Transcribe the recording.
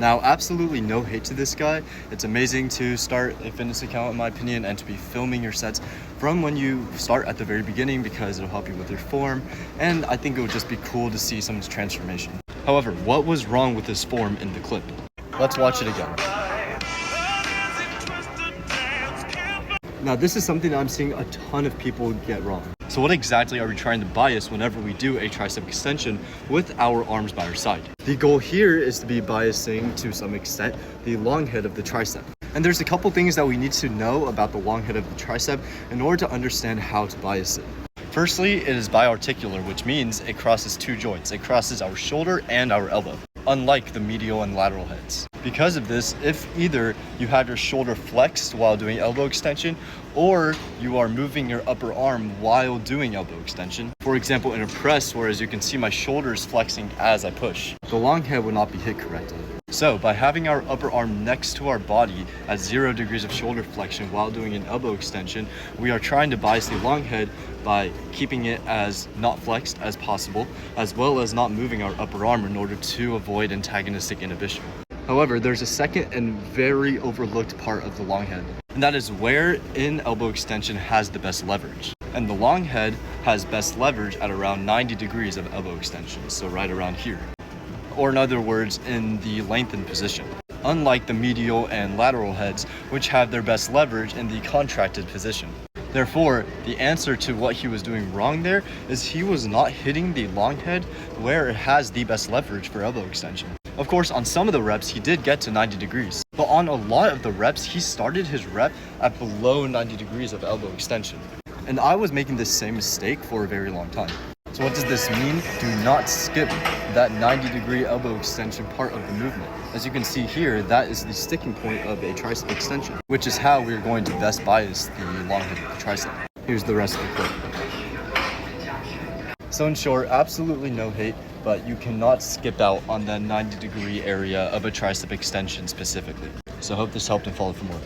Now, absolutely no hate to this guy. It's amazing to start a fitness account, in my opinion, and to be filming your sets from when you start at the very beginning, because it'll help you with your form, and I think it would just be cool to see someone's transformation. However, what was wrong with his form in the clip? Let's watch it again. Now, this is something I'm seeing a ton of people get wrong. So what exactly are we trying to bias whenever we do a tricep extension with our arms by our side? The goal here is to be biasing, to some extent, the long head of the tricep. And there's a couple things that we need to know about the long head of the tricep in order to understand how to bias it. Firstly, it is biarticular, which means it crosses two joints. It crosses our shoulder and our elbow, unlike the medial and lateral heads. Because of this, if either you have your shoulder flexed while doing elbow extension, or you are moving your upper arm while doing elbow extension, for example in a press, where as you can see my shoulder is flexing as I push, the long head will not be hit correctly. So by having our upper arm next to our body at 0 degrees of shoulder flexion while doing an elbow extension, we are trying to bias the long head by keeping it as not flexed as possible, as well as not moving our upper arm in order to avoid antagonistic inhibition. However, there's a second and very overlooked part of the long head, and that is where in elbow extension has the best leverage. And the long head has best leverage at around 90 degrees of elbow extension, so right around here. Or in other words, in the lengthened position. Unlike the medial and lateral heads, which have their best leverage in the contracted position. Therefore, the answer to what he was doing wrong there is he was not hitting the long head where it has the best leverage for elbow extension. Of course, on some of the reps, he did get to 90 degrees, but on a lot of the reps, he started his rep at below 90 degrees of elbow extension. And I was making this same mistake for a very long time. So what does this mean? Do not skip that 90-degree elbow extension part of the movement. As you can see here, that is the sticking point of a tricep extension, which is how we're going to best bias the long head of the tricep. Here's the rest of the clip. So in short, absolutely no hate, but you cannot skip out on that 90-degree area of a tricep extension specifically. So I hope this helped, and follow for more.